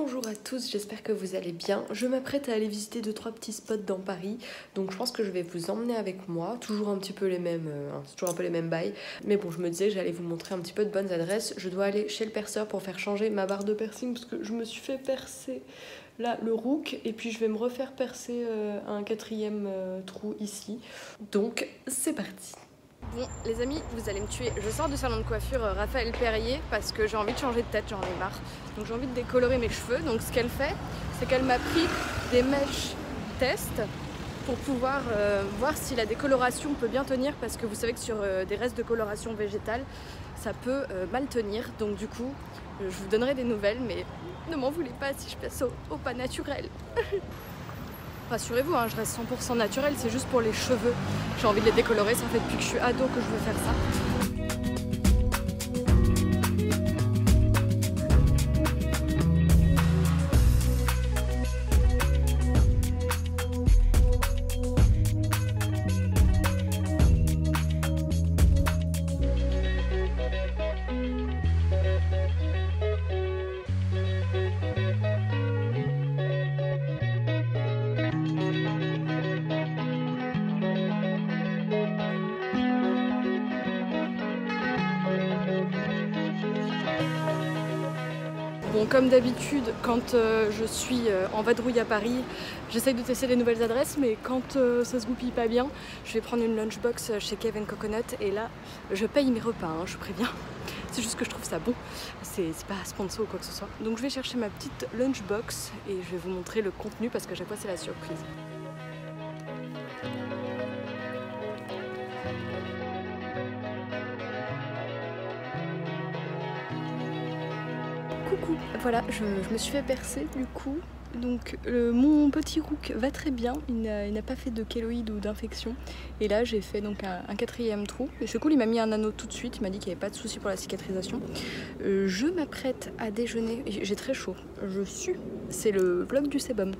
Bonjour à tous, j'espère que vous allez bien. Je m'apprête à aller visiter 2-3 petits spots dans Paris, donc je pense que je vais vous emmener avec moi. Toujours un petit peu les mêmes, c'est toujours un peu les mêmes bails. Mais bon, je me disais que j'allais vous montrer un petit peu de bonnes adresses. Je dois aller chez le perceur pour faire changer ma barre de piercing parce que je me suis fait percer là le rook et puis je vais me refaire percer un quatrième trou ici. Donc c'est parti. Bon les amis, vous allez me tuer. Je sors du salon de coiffure Raphaël Perrier parce que j'ai envie de changer de tête, j'en ai marre. Donc j'ai envie de décolorer mes cheveux. Donc ce qu'elle fait, c'est qu'elle m'a pris des mèches test pour pouvoir voir si la décoloration peut bien tenir, parce que vous savez que sur des restes de coloration végétale, ça peut mal tenir. Donc du coup, je vous donnerai des nouvelles, mais ne m'en voulez pas si je passe au pas naturel. Rassurez-vous, hein, je reste 100% naturelle, c'est juste pour les cheveux. J'ai envie de les décolorer, ça fait depuis que je suis ado que je veux faire ça. Bon, comme d'habitude, quand je suis en vadrouille à Paris, j'essaye de tester les nouvelles adresses, mais quand ça se goupille pas bien, je vais prendre une lunchbox chez Cave & Coconut et là, je paye mes repas, hein, je préviens. C'est juste que je trouve ça bon, c'est pas sponsor ou quoi que ce soit. Donc je vais chercher ma petite lunchbox et je vais vous montrer le contenu parce qu'à chaque fois c'est la surprise. Coucou, voilà, je me suis fait percer du coup, donc mon petit rook va très bien, il n'a pas fait de kéloïde ou d'infection, et là j'ai fait donc un quatrième trou, et c'est cool, il m'a mis un anneau tout de suite, il m'a dit qu'il n'y avait pas de souci pour la cicatrisation. Je m'apprête à déjeuner, j'ai très chaud, je sue, c'est le vlog du sébum.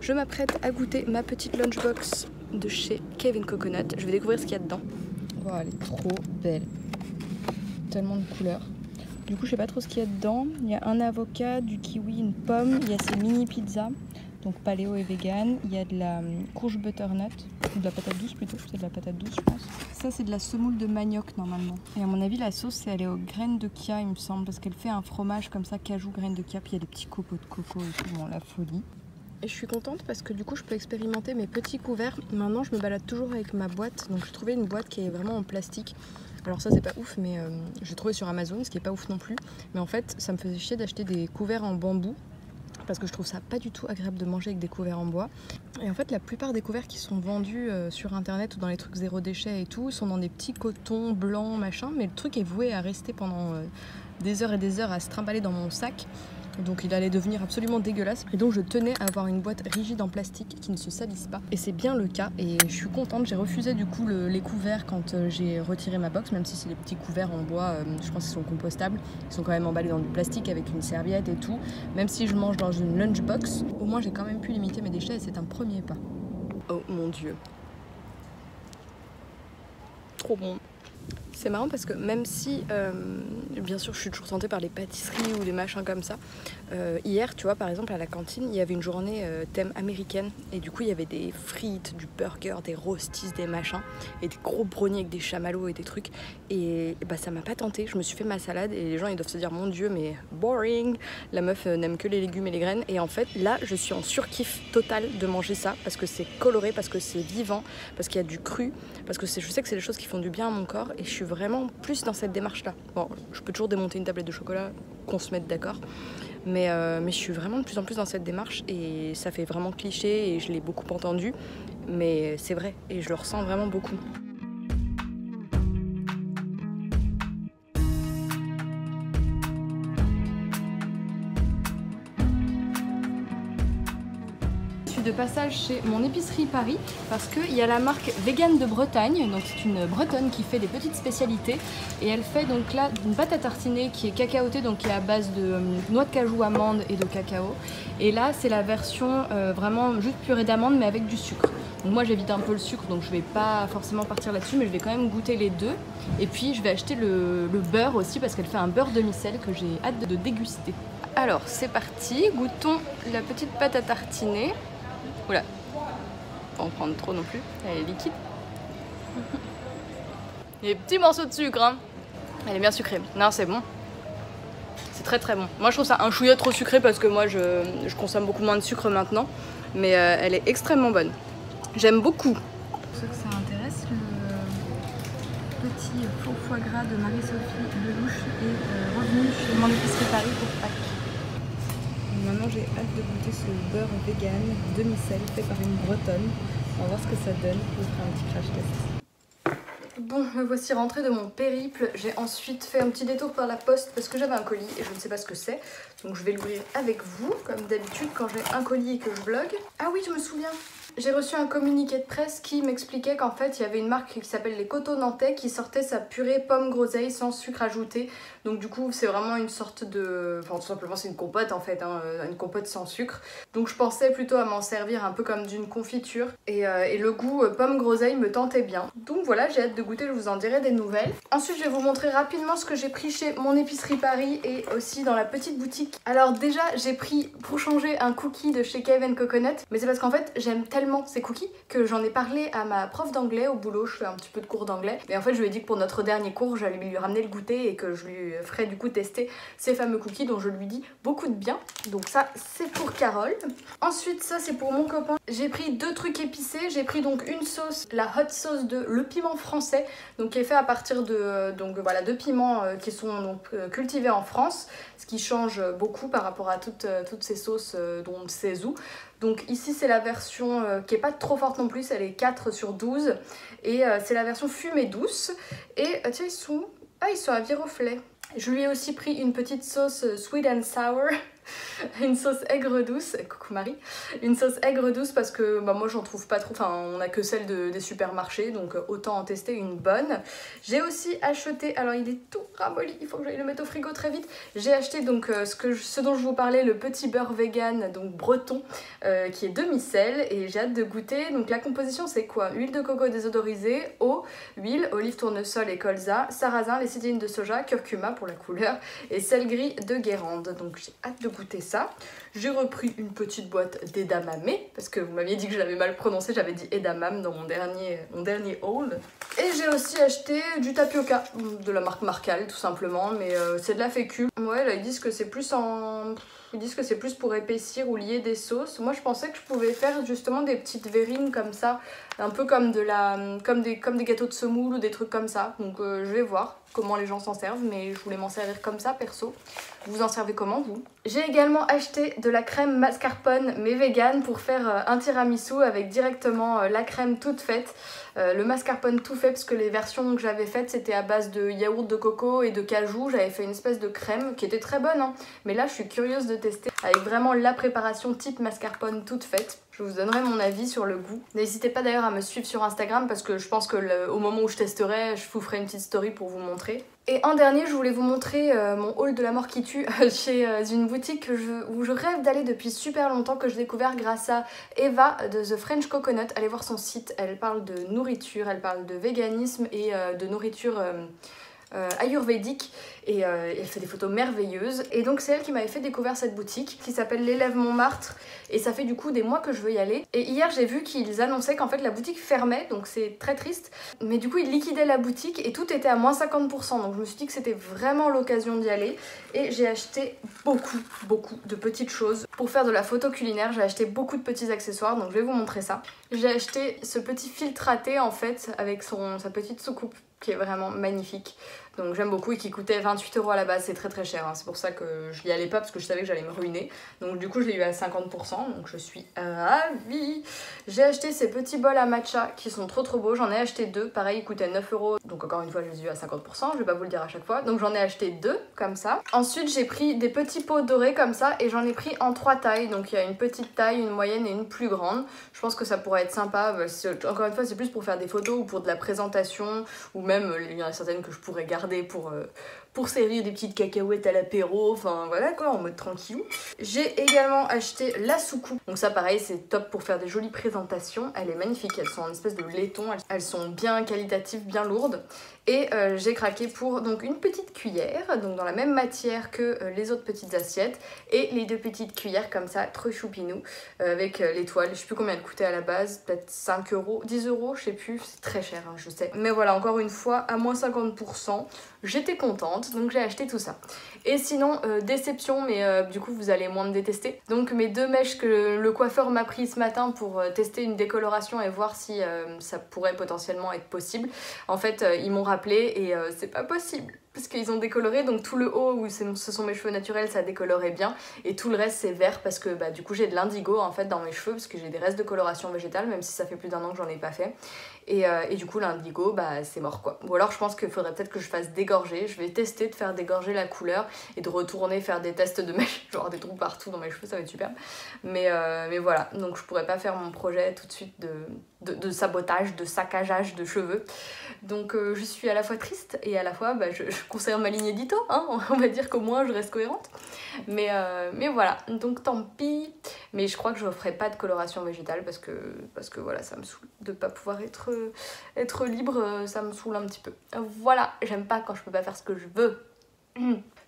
Je m'apprête à goûter ma petite lunchbox de chez Cave & Coconut, je vais découvrir ce qu'il y a dedans. Wow, elle est trop belle, tellement de couleurs. Du coup, je sais pas trop ce qu'il y a dedans. Il y a un avocat, du kiwi, une pomme. Il y a ces mini pizzas, donc paléo et vegan. Il y a de la courge butternut, ou de la patate douce plutôt. C'est de la patate douce, je pense. Ça, c'est de la semoule de manioc normalement. Et à mon avis, la sauce, elle est aux graines de chia, il me semble, parce qu'elle fait un fromage comme ça, cajou, graines de chia. Puis il y a des petits copeaux de coco et tout. Bon, la folie. Et je suis contente parce que du coup je peux expérimenter mes petits couverts. Maintenant je me balade toujours avec ma boîte, donc j'ai trouvé une boîte qui est vraiment en plastique. Alors ça c'est pas ouf, mais j'ai trouvé sur Amazon, ce qui est pas ouf non plus. Mais en fait ça me faisait chier d'acheter des couverts en bambou, parce que je trouve ça pas du tout agréable de manger avec des couverts en bois. Et en fait la plupart des couverts qui sont vendus sur internet ou dans les trucs zéro déchet et tout sont dans des petits cotons blancs machin, mais le truc est voué à rester pendant des heures et des heures à se trimballer dans mon sac. Donc il allait devenir absolument dégueulasse, et donc je tenais à avoir une boîte rigide en plastique qui ne se salisse pas, et c'est bien le cas, et je suis contente. J'ai refusé du coup les couverts quand j'ai retiré ma box, même si c'est les petits couverts en bois, je pense qu'ils sont compostables, ils sont quand même emballés dans du plastique avec une serviette et tout. Même si je mange dans une lunchbox, au moins j'ai quand même pu limiter mes déchets, et c'est un premier pas. Oh mon dieu, trop bon. C'est marrant parce que même si, bien sûr, je suis toujours tentée par les pâtisseries ou des machins comme ça, hier, tu vois, par exemple, à la cantine, il y avait une journée thème américaine, et du coup, il y avait des frites, du burger, des roasties, des machins, et des gros brownies avec des chamallows et des trucs, et bah ça m'a pas tentée. Je me suis fait ma salade, et les gens, ils doivent se dire, mon Dieu, mais boring, la meuf n'aime que les légumes et les graines, et en fait, là, je suis en surkiff total de manger ça, parce que c'est coloré, parce que c'est vivant, parce qu'il y a du cru, parce que je sais que c'est des choses qui font du bien à mon corps, et je suis vraiment plus dans cette démarche là. Bon, je peux toujours démonter une tablette de chocolat, qu'on se mette d'accord, mais je suis vraiment de plus en plus dans cette démarche, et ça fait vraiment cliché et je l'ai beaucoup entendu, mais c'est vrai et je le ressens vraiment beaucoup. De passage chez mon épicerie Paris parce qu'il y a la marque Vegan de Bretagne, donc c'est une bretonne qui fait des petites spécialités, et elle fait donc là une pâte à tartiner qui est cacaotée, donc qui est à base de noix de cajou, amandes et de cacao, et là c'est la version vraiment juste purée d'amande mais avec du sucre. Donc moi j'évite un peu le sucre, donc je vais pas forcément partir là-dessus, mais je vais quand même goûter les deux, et puis je vais acheter le beurre aussi parce qu'elle fait un beurre demi-sel que j'ai hâte de déguster. Alors c'est parti, goûtons la petite pâte à tartiner. Oula, pas en prendre trop non plus, elle est liquide. Et des petits morceaux de sucre, hein. Elle est bien sucrée. Non, c'est bon. C'est très très bon. Moi je trouve ça un chouïa trop sucré parce que moi je consomme beaucoup moins de sucre maintenant. Mais elle est extrêmement bonne. J'aime beaucoup. Pour ceux que ça intéresse, le petit faux foie gras de Marie-Sophie Lelouch est revenu chez mon épicerie Paris pour Pâques. Maintenant j'ai hâte de goûter ce beurre vegan demi-sel fait par une bretonne. On va voir ce que ça donne. Je vous ferai un petit crash test. Bon, me voici rentrée de mon périple. J'ai ensuite fait un petit détour par la poste parce que j'avais un colis et je ne sais pas ce que c'est. Donc je vais l'ouvrir avec vous, comme d'habitude quand j'ai un colis et que je vlog. Ah oui, je me souviens. J'ai reçu un communiqué de presse qui m'expliquait qu'en fait il y avait une marque qui s'appelle les Coteaux Nantais qui sortait sa purée pomme groseille sans sucre ajouté. Donc du coup c'est vraiment une sorte de... Enfin tout simplement c'est une compote en fait, hein, une compote sans sucre. Donc je pensais plutôt à m'en servir un peu comme d'une confiture. Et le goût pomme groseille me tentait bien. Donc voilà, j'ai hâte de goûter, je vous en dirai des nouvelles. Ensuite je vais vous montrer rapidement ce que j'ai pris chez mon épicerie Paris et aussi dans la petite boutique. Alors déjà j'ai pris pour changer un cookie de chez Cave & Coconut. Mais c'est parce qu'en fait j'aime tellement ces cookies que j'en ai parlé à ma prof d'anglais au boulot. Je fais un petit peu de cours d'anglais et en fait je lui ai dit que pour notre dernier cours j'allais lui ramener le goûter et que je lui ferais du coup tester ces fameux cookies dont je lui dis beaucoup de bien. Donc ça c'est pour Carole. Ensuite ça c'est pour mon copain. J'ai pris deux trucs épicés. J'ai pris donc une sauce, la hot sauce de Le Piment Français, donc qui est fait à partir de voilà, de piments qui sont donc cultivés en France, ce qui change beaucoup par rapport à toutes ces sauces dont on ne sait où. Donc ici c'est la version qui est pas trop forte non plus, elle est 4/12 et c'est la version fumée douce. Et tiens ils sont à Viroflay. Je lui ai aussi pris une petite sauce sweet and sour, une sauce aigre douce, coucou Marie, une sauce aigre douce parce que bah, moi j'en trouve pas trop, enfin on a que celle des supermarchés donc autant en tester une bonne. J'ai aussi acheté, alors il est tout ramolli, il faut que j'aille le mettre au frigo très vite. J'ai acheté donc ce dont je vous parlais, le petit beurre vegan donc breton qui est demi-sel et j'ai hâte de goûter. Donc la composition c'est quoi? Huile de coco désodorisée, eau, huile, olive, tournesol et colza, sarrasin, lécithine de soja, curcuma pour la couleur et sel gris de Guérande. Donc j'ai hâte de goûter ça. J'ai repris une petite boîte d'edamame parce que vous m'aviez dit que je l'avais mal prononcé, j'avais dit edamame dans mon dernier haul. Et j'ai aussi acheté du tapioca de la marque Marcal tout simplement, mais c'est de la fécule. Ouais là ils disent que c'est plus pour épaissir ou lier des sauces. Moi je pensais que je pouvais faire justement des petites verrines comme ça, un peu comme des gâteaux de semoule ou des trucs comme ça. Donc je vais voir comment les gens s'en servent, mais je voulais m'en servir comme ça perso. Vous en servez comment vous? J'ai également acheté de la crème mascarpone mais vegan pour faire un tiramisu avec directement la crème toute faite. Le mascarpone tout fait parce que les versions que j'avais faites c'était à base de yaourt de coco et de cajou. J'avais fait une espèce de crème qui était très bonne hein. Mais là je suis curieuse de tester avec vraiment la préparation type mascarpone toute faite. Je vous donnerai mon avis sur le goût. N'hésitez pas d'ailleurs à me suivre sur Instagram parce que je pense que au moment où je testerai, je vous ferai une petite story pour vous montrer. Et en dernier, je voulais vous montrer mon haul de la mort qui tue chez une boutique où je rêve d'aller depuis super longtemps, que j'ai découvert grâce à Eva de The French Coconut. Allez voir son site, elle parle de nourriture, elle parle de véganisme et de nourriture ayurvédique et elle fait des photos merveilleuses et donc c'est elle qui m'avait fait découvrir cette boutique qui s'appelle l'Élève Montmartre et ça fait du coup des mois que je veux y aller. Et hier j'ai vu qu'ils annonçaient qu'en fait la boutique fermait, donc c'est très triste, mais du coup ils liquidaient la boutique et tout était à moins 50%, donc je me suis dit que c'était vraiment l'occasion d'y aller et j'ai acheté beaucoup de petites choses pour faire de la photo culinaire. J'ai acheté beaucoup de petits accessoires, donc je vais vous montrer ça. J'ai acheté ce petit filtre à thé en fait avec sa petite soucoupe qui est vraiment magnifique, donc j'aime beaucoup et qui coûtait 28 € à la base, c'est très cher hein. C'est pour ça que je n'y allais pas parce que je savais que j'allais me ruiner, donc du coup je l'ai eu à 50%, donc je suis ravie. J'ai acheté ces petits bols à matcha qui sont trop beaux, j'en ai acheté deux, pareil ils coûtaient 9 €, donc encore une fois je les ai eu à 50%, je vais pas vous le dire à chaque fois, donc j'en ai acheté deux comme ça. Ensuite j'ai pris des petits pots dorés comme ça et j'en ai pris en 3 tailles, donc il y a une petite taille, une moyenne et une plus grande. Je pense que ça pourrait être sympa, encore une fois c'est plus pour faire des photos ou pour de la présentation, ou même il y en a certaines que je pourrais garder pour pour servir des petites cacahuètes à l'apéro, enfin voilà quoi, en mode tranquillou. J'ai également acheté la soucoupe, donc ça pareil c'est top pour faire des jolies présentations, elle est magnifique, elles sont en espèce de laiton, elles sont bien qualitatives, bien lourdes. Et j'ai craqué pour donc une petite cuillère, donc dans la même matière que les autres petites assiettes, et les 2 petites cuillères comme ça, trop choupinou, avec l'étoile. Je sais plus combien elle coûtait à la base, peut-être 5 euros, 10 euros, je sais plus, c'est très cher, hein, je sais. Mais voilà, encore une fois, à moins 50%, j'étais contente, donc j'ai acheté tout ça. Et sinon, déception, mais du coup vous allez moins me détester. Donc mes 2 mèches que le coiffeur m'a pris ce matin pour tester une décoloration et voir si ça pourrait potentiellement être possible. En fait, ils m'ont rappelé et c'est pas possible. Parce qu'ils ont décoloré, donc tout le haut où ce sont mes cheveux naturels, ça décolorait bien. Et tout le reste c'est vert parce que bah, du coup j'ai de l'indigo en fait dans mes cheveux parce que j'ai des restes de coloration végétale, même si ça fait plus d'1 an que j'en ai pas fait. Et du coup l'indigo bah c'est mort quoi. Ou alors je pense qu'il faudrait peut-être que je fasse dégorger. Je vais tester de faire dégorger la couleur et de retourner faire des tests de mèches, genre des trous partout dans mes cheveux, ça va être superbe. Mais voilà, donc je pourrais pas faire mon projet tout de suite de sabotage, de saccageage de cheveux. Donc je suis à la fois triste et à la fois bah, je conserve ma ligne édito, hein, on va dire qu'au moins je reste cohérente. Mais voilà, donc tant pis. Mais je crois que je ne ferai pas de coloration végétale parce que voilà, ça me saoule de pas pouvoir être libre, ça me saoule un petit peu. Voilà, j'aime pas quand je peux pas faire ce que je veux.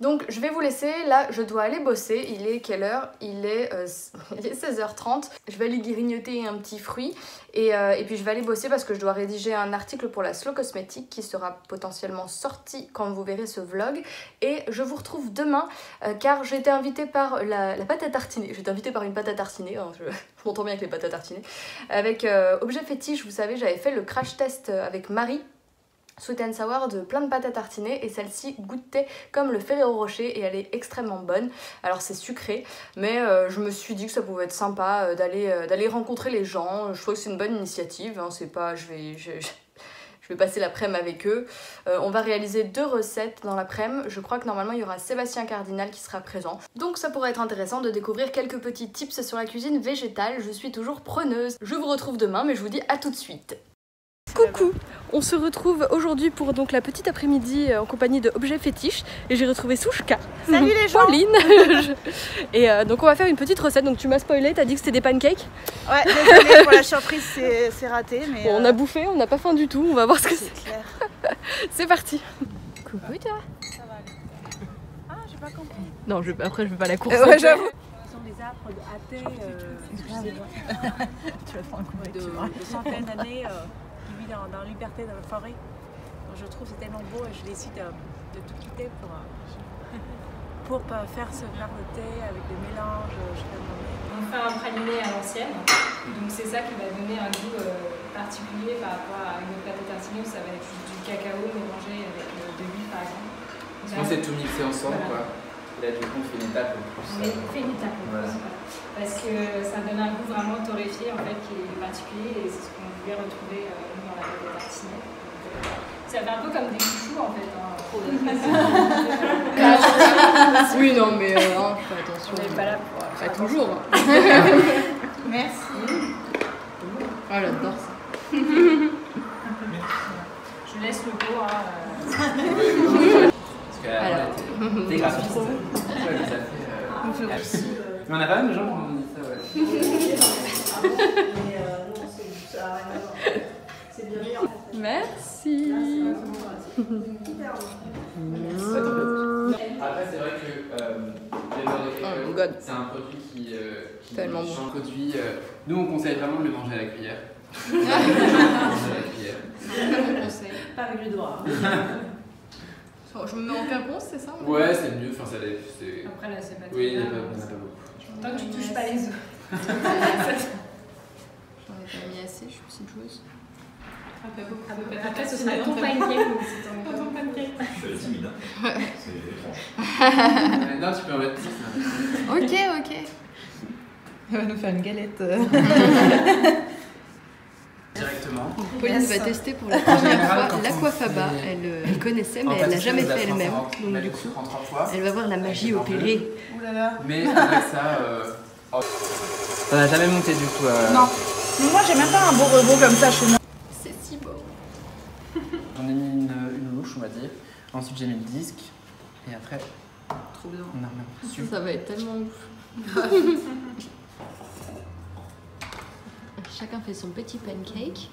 Donc je vais vous laisser, là je dois aller bosser, il est quelle heure? Il est 16h30, je vais aller grignoter un petit fruit et puis je vais aller bosser parce que je dois rédiger un article pour la Slow Cosmétique qui sera potentiellement sorti quand vous verrez ce vlog et je vous retrouve demain car j'ai été invitée par la pâte à tartiner, j'ai été invitée par une pâte à tartiner, hein, je m'entends bien avec les pâtes à tartiner, avec Objet Fétiche, vous savez j'avais fait le crash test avec Marie, Sweet and Sour de plein de pâtes à tartiner et celle-ci goûtait comme le Ferrero Rocher et elle est extrêmement bonne. Alors c'est sucré mais je me suis dit que ça pouvait être sympa d'aller rencontrer les gens. Je trouve que c'est une bonne initiative, hein. C'est pas, je vais passer l'après-midi avec eux. On va réaliser 2 recettes dans l'après-midi. Je crois que normalement il y aura Sébastien Cardinal qui sera présent. Donc ça pourrait être intéressant de découvrir quelques petits tips sur la cuisine végétale. Je suis toujours preneuse. Je vous retrouve demain mais je vous dis à tout de suite. Coucou, on se retrouve aujourd'hui pour donc la petite après-midi en compagnie de Objet Fétiche et j'ai retrouvé Souchka. Salut les gens. Pauline. Et donc on va faire une petite recette, donc tu m'as spoilé, t'as dit que c'était des pancakes. Ouais, désolée pour la surprise, c'est raté mais... Bon, on a bouffé, on n'a pas faim du tout, on va voir ce que c'est. Clair. C'est parti. Coucou toi. Ça va aller. Ah, j'ai pas compris. Non, après je vais pas la course. Ouais, j'avoue. Ce sont des arbres de hâtés, Tu vas te prendre un coup de centaines d'années qui vivent dans la liberté dans la forêt. Donc, je trouve que c'est tellement beau et je décide de tout quitter pour faire ce verre de thé avec des mélanges. On fait un praliné à l'ancienne, donc c'est ça qui va donner un goût particulier par rapport à une pâte à tartiner où ça va être juste du cacao mélangé avec de l'huile par exemple. Sinon c'est tout mixé ensemble voilà. quoi. Et là du coup on fait une étape en plus. On fait une étape en plus, voilà. Parce que ça donne un goût vraiment torréfié en fait qui est particulier et c'est ce qu'on voulait retrouver dans la pâte à tartiner. Ça fait un peu comme des chouchous en fait. Hein. Oui non mais fais attention. On n'est pas là pour... Pas toujours. Merci. Ah j'adore ça. Je laisse le pot. Parce qu'elle était graphiste. Ouais, ça fait. Mais on a pas mal de gens qui m'ont dit ça, ouais. Merci. Après, c'est vrai que le beurre de cacao, c'est un produit qui tellement bon. change le produit. Nous, on conseille vraiment de le manger à la cuillère. Manger à la cuillère. Pas avec le doigt. Je me mets en quinconce, c'est ça? Ouais, c'est mieux. Enfin, ça c'est. Après là, c'est pas Oui, il n'y en a grave. pas beaucoup. Tant que tu touches pas les œufs. J'en ai pas mis assez, je suis petite joueuse. Après, ce sera ton pancake ou c'est ton pancake. Je suis timide, hein. C'est étrange. Non, tu peux en mettre 10. Ok. Elle va nous faire une galette. Directement. Pauline va tester pour la première fois l'aquafaba. Elle connaissait mais elle l'a jamais fait elle-même. Donc du coup, elle va voir la magie opérer. Ouh là là. Mais avec ça, ça n'a jamais monté du coup. Non. Mais moi j'ai même pas un beau rebond comme ça chez moi. C'est si beau. J'en ai mis une louche, on va dire. Ensuite, j'ai mis le disque. Et après, trop bien. on a rien. Ça va être tellement ouf. Chacun fait son petit pancake.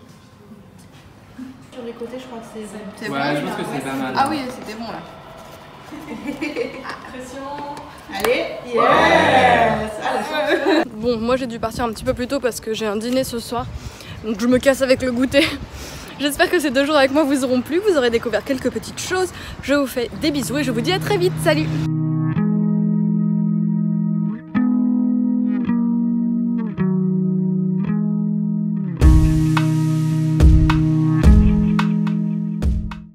Sur les côtés, je crois que c'est Ouais, bon. je pense que c'est pas mal. Ah oui, c'était bon là. Pression. Allez, yes. Bon, moi j'ai dû partir un petit peu plus tôt parce que j'ai un dîner ce soir. Donc je me casse avec le goûter. J'espère que ces 2 jours avec moi vous auront plu. Vous aurez découvert quelques petites choses. Je vous fais des bisous et je vous dis à très vite. Salut!